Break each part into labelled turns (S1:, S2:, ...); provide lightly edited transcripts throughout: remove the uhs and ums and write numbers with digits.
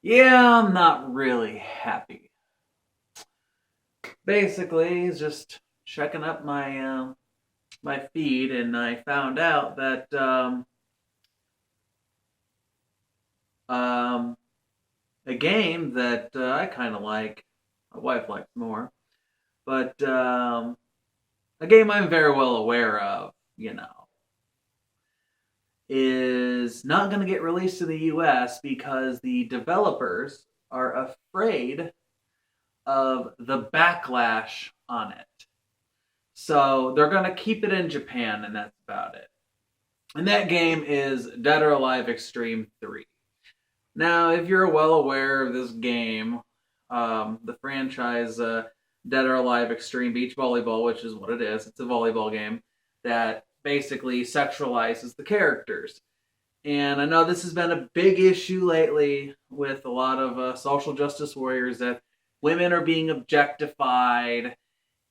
S1: Yeah, I'm not really happy. Basically, just checking up my feed, and I found out that um, a game that I kind of like, my wife likes more, but a game I'm very well aware of, is not going to get released to the U.S. because the developers are afraid of the backlash on it. So they're going to keep it in Japan, and that's about it. And that game is Dead or Alive Extreme 3. Now, if you're well aware of this game, the franchise Dead or Alive Extreme Beach Volleyball, which is what it is, it's a volleyball game that basically sexualizes the characters. And I know this has been a big issue lately with a lot of social justice warriors that women are being objectified.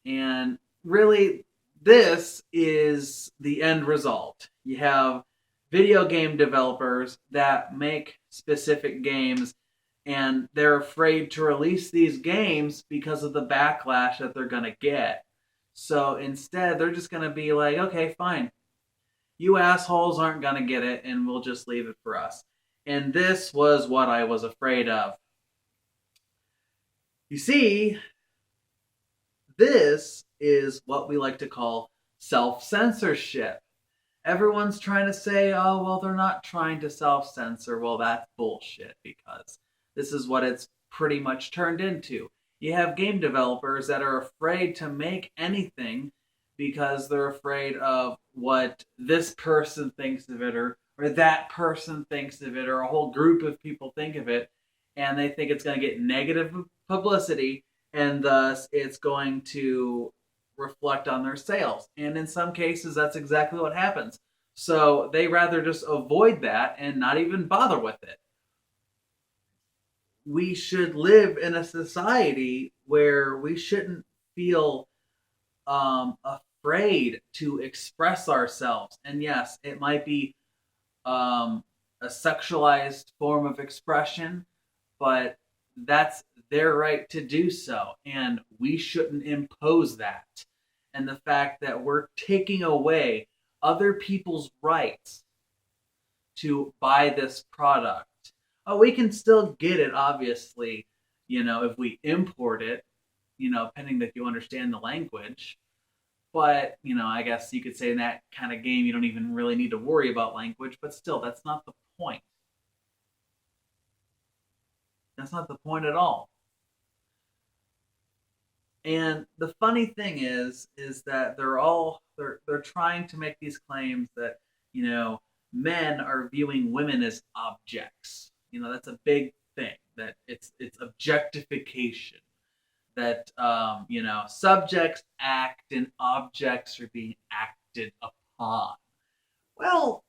S1: And really, this is the end result. You have video game developers that make specific games, and they're afraid to release these games because of the backlash that they're going to get. So instead, they're just going to be like, okay, fine. You assholes aren't going to get it, and we'll just leave it for us. And this was what I was afraid of. You see, this is what we like to call self-censorship. Everyone's trying to say, oh, well, they're not trying to self-censor. Well, that's bullshit, because this is what it's pretty much turned into. You have game developers that are afraid to make anything because they're afraid of what this person thinks of it, or that person thinks of it, or a whole group of people think of it, and they think it's going to get negative publicity, and thus it's going to reflect on their sales. And in some cases, that's exactly what happens. So they rather just avoid that and not even bother with it. We should live in a society where we shouldn't feel afraid to express ourselves. And yes, it might be a sexualized form of expression, but that's their right to do so, and we shouldn't impose that. And the fact that we're taking away other people's rights to buy this product. Oh, we can still get it, obviously, if we import it, depending if you understand the language. But, I guess you could say in that kind of game, you don't even really need to worry about language, but still, that's not the point. That's not the point at all. And the funny thing is that they're trying to make these claims that men are viewing women as objects. That's a big thing. That it's objectification. That subjects act and objects are being acted upon. Well,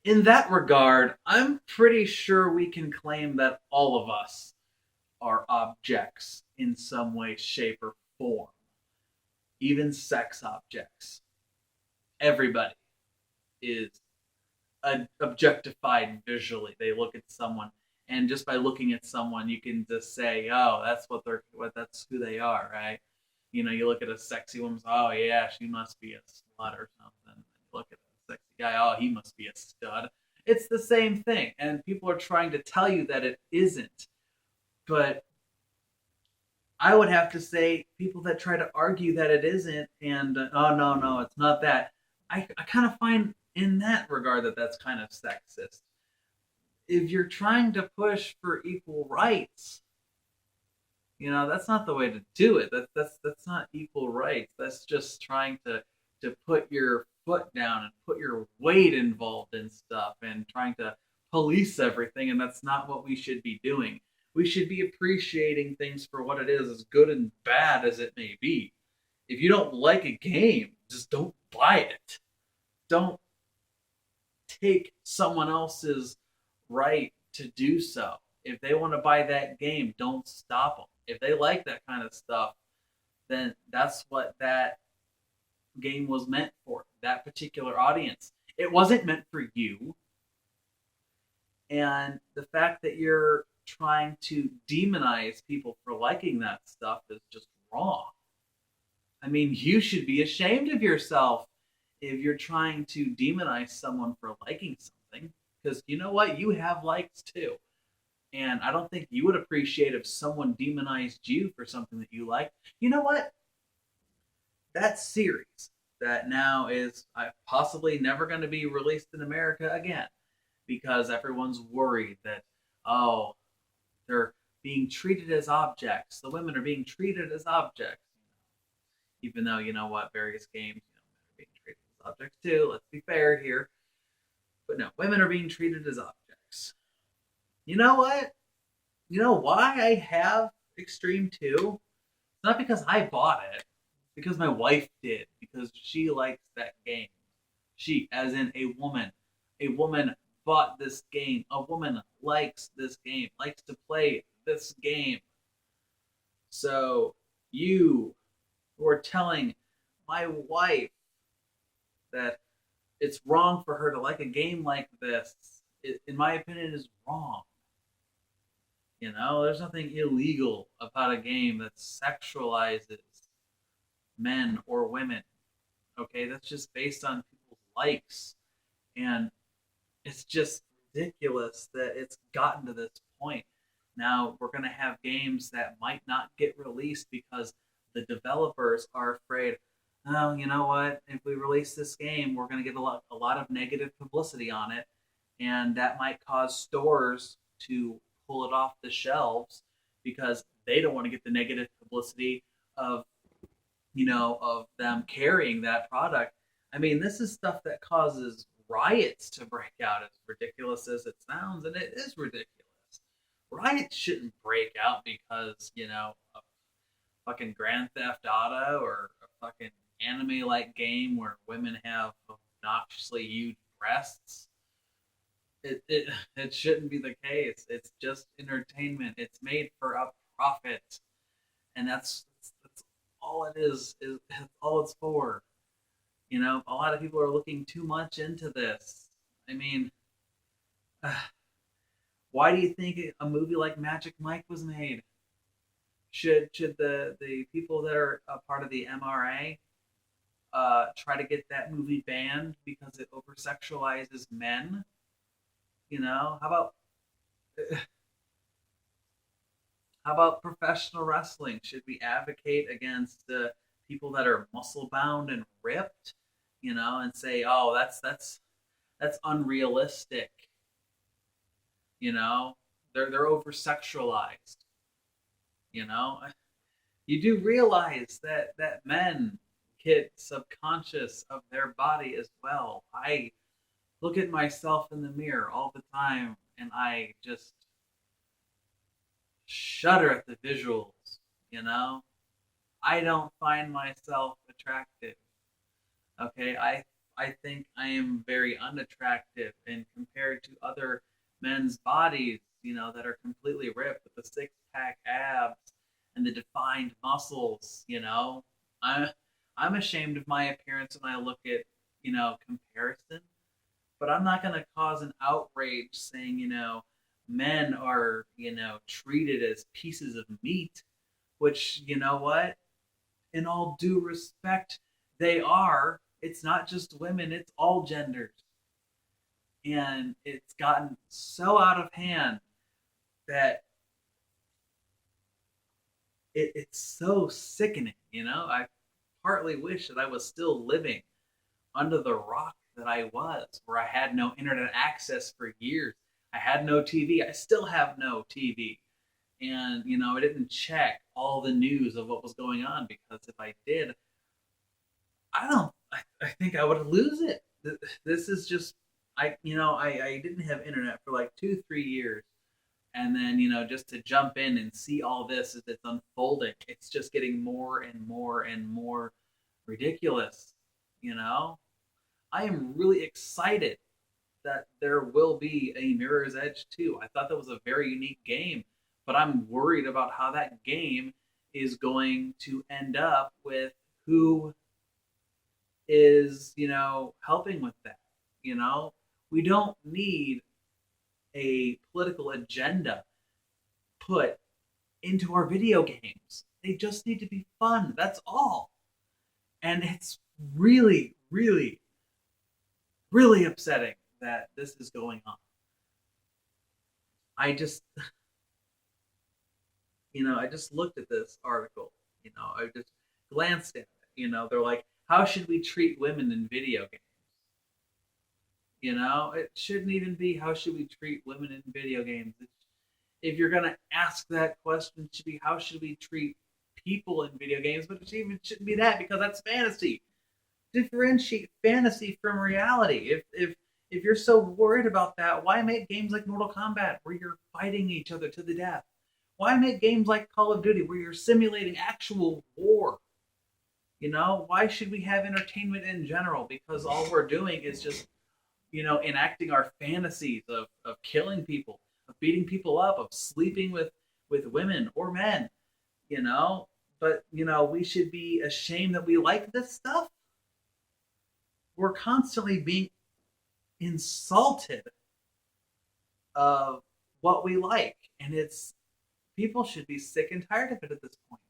S1: in that regard, I'm pretty sure we can claim that all of us are objects in some way, shape, or form. Even sex objects. Everybody is objectified visually. They look at someone, and just by looking at someone, you can just say, "Oh, that's who they are," right? You look at a sexy woman, oh yeah, she must be a slut or something. You look at a sexy guy, oh, he must be a stud. It's the same thing, and people are trying to tell you that it isn't. But I would have to say people that try to argue that it isn't, and oh no, it's not that. I kind of find in that regard that that's kind of sexist. If you're trying to push for equal rights, that's not the way to do it. That's not equal rights. That's just trying to put your foot down and put your weight involved in stuff and trying to police everything, and that's not what we should be doing. We should be appreciating things for what it is, as good and bad as it may be. If you don't like a game, just don't buy it. Don't take someone else's right to do so. If they want to buy that game, don't stop them. If they like that kind of stuff, then that's what that game was meant for, that particular audience. It wasn't meant for you. And the fact that you're trying to demonize people for liking that stuff is just wrong. I mean, you should be ashamed of yourself if you're trying to demonize someone for liking something. Because you know what? You have likes too. And I don't think you would appreciate if someone demonized you for something that you like. You know what? That series that now is possibly never going to be released in America again because everyone's worried that, oh, they're being treated as objects. The women are being treated as objects. Even though, you know what, various games, men are being treated as objects too. Let's be fair here. But no, women are being treated as objects. You know what? You know why I have Extreme 2? It's not because I bought it. It's because my wife did. Because she likes that game. She, as in a woman. A woman bought this game. A woman likes this game. Likes to play this game. So, you who are telling my wife that it's wrong for her to like a game like this, in my opinion, is wrong. There's nothing illegal about a game that sexualizes men or women. Okay, that's just based on people's likes. And it's just ridiculous that it's gotten to this point. Now, we're going to have games that might not get released because the developers are afraid, oh, you know what? If we release this game, we're going to get a lot of negative publicity on it. And that might cause stores to pull it off the shelves because they don't want to get the negative publicity of them carrying that product. I mean, this is stuff that causes riots to break out, as ridiculous as it sounds, and it is ridiculous. Riots shouldn't break out because, a fucking Grand Theft Auto or a fucking anime-like game where women have obnoxiously huge breasts. It shouldn't be the case. It's just entertainment. It's made for a profit, and that's all it is. That's all it's for. A lot of people are looking too much into this. I mean, why do you think a movie like Magic Mike was made? Should the people that are a part of the MRA try to get that movie banned because it over sexualizes men? How about professional wrestling? Should we advocate against people that are muscle bound and ripped? And say, oh, that's unrealistic. They're over sexualized. You do realize that men get subconscious of their body as well. I look at myself in the mirror all the time and I just shudder at the visuals. I don't find myself attractive. Okay, I think I am very unattractive, and compared to other men's bodies, that are completely ripped with the six-pack abs and the defined muscles, I'm ashamed of my appearance when I look at, comparison. But I'm not going to cause an outrage saying, men are, treated as pieces of meat, which, you know what? In all due respect, they are. It's not just women, it's all genders. And it's gotten so out of hand that it's so sickening, I partly wish that I was still living under the rock that I was, where I had no internet access for years. I had no TV. I still have no TV. And, I didn't check all the news of what was going on, because if I did, I think I would lose it. This is just, I didn't have internet for like 2-3 years. And then, just to jump in and see all this as it's unfolding, it's just getting more and more and more ridiculous. I am really excited that there will be a Mirror's Edge 2. I thought that was a very unique game, but I'm worried about how that game is going to end up with who is, helping with that. We don't need a political agenda put into our video games. They just need to be fun. That's all. And it's really, really, really upsetting that this is going on. I just, I just looked at this article. I just glanced at it. They're like, how should we treat women in video games? It shouldn't even be how should we treat women in video games. If you're gonna ask that question, it should be how should we treat people in video games? But it shouldn't be that, because that's fantasy. Differentiate fantasy from reality. If you're so worried about that, why make games like Mortal Kombat where you're fighting each other to the death? Why make games like Call of Duty where you're simulating actual war? Why should we have entertainment in general? Because all we're doing is just, enacting our fantasies of killing people, of beating people up, of sleeping with women or men, But, we should be ashamed that we like this stuff. We're constantly being insulted of what we like. And people should be sick and tired of it at this point.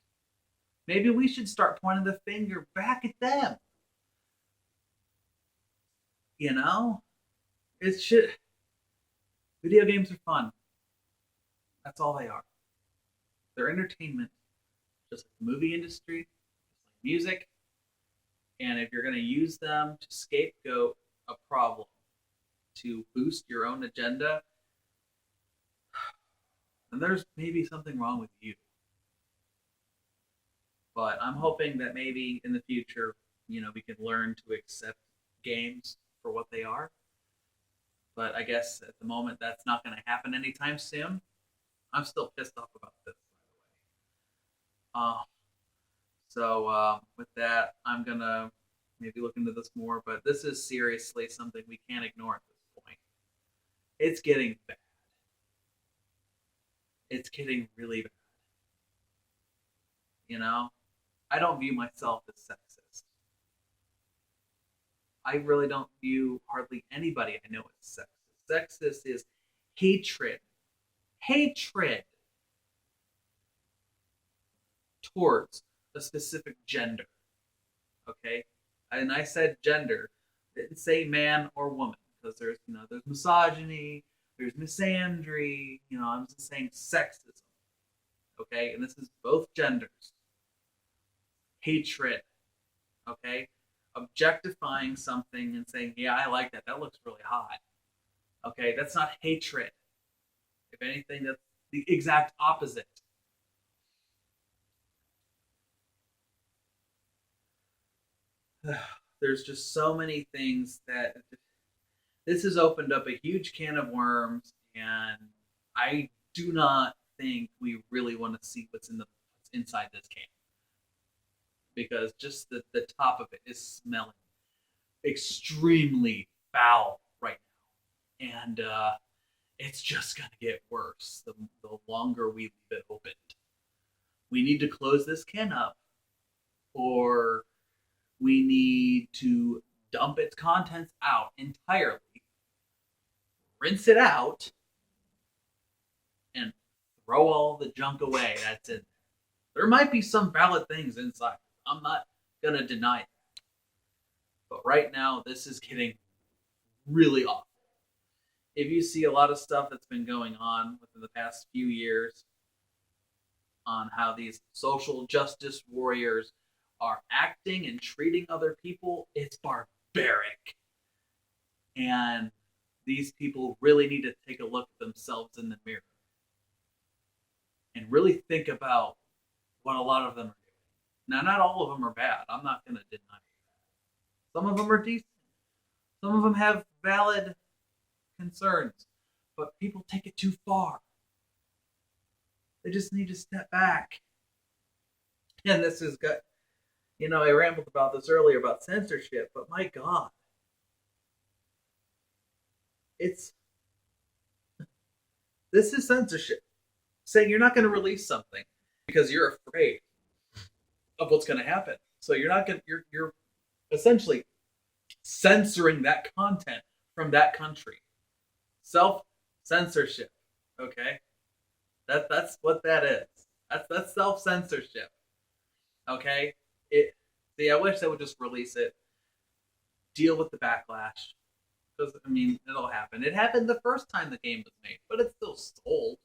S1: Maybe we should start pointing the finger back at them. Video games are fun. That's all they are. They're entertainment, just like the movie industry, just like music. And if you're going to use them to scapegoat a problem, to boost your own agenda, then there's maybe something wrong with you. But I'm hoping that maybe in the future, we can learn to accept games for what they are. But I guess at the moment that's not going to happen anytime soon. I'm still pissed off about this, by the way. With that, I'm going to maybe look into this more. But this is seriously something we can't ignore at this point. It's getting bad. It's getting really bad. I don't view myself as sexist. I really don't view hardly anybody I know as sexist. Sexist is hatred. Hatred towards a specific gender. Okay? And I said gender. I didn't say man or woman. Because there's misogyny, there's misandry, I'm just saying sexism. Okay? And this is both genders. Hatred. Okay? Objectifying something and saying, yeah, I like that. That looks really hot. Okay? That's not hatred. If anything, that's the exact opposite. There's just so many things that this has opened up a huge can of worms, and I do not think we really want to see what's inside this can. Because just the top of it is smelling extremely foul right now. And it's just going to get worse the longer we leave it open. We need to close this can up, or we need to dump its contents out entirely, rinse it out, and throw all the junk away that's in there. There might be some valid things inside. I'm not going to deny that. But right now, this is getting really awful. If you see a lot of stuff that's been going on within the past few years on how these social justice warriors are acting and treating other people, it's barbaric. And these people really need to take a look at themselves in the mirror and really think about what a lot of them are doing. Now, not all of them are bad. I'm not going to deny that. Some of them are decent. Some of them have valid concerns. But people take it too far. They just need to step back. And this has got, I rambled about this earlier about censorship, but my God. This is censorship. Saying you're not going to release something because you're afraid of what's going to happen. So you're essentially censoring that content from that country. censorship. Okay, that's what that is. That's self censorship. Okay, it. See, I wish they would just release it, deal with the backlash, because I mean, it'll happen. It happened the first time the game was made, but it's still sold.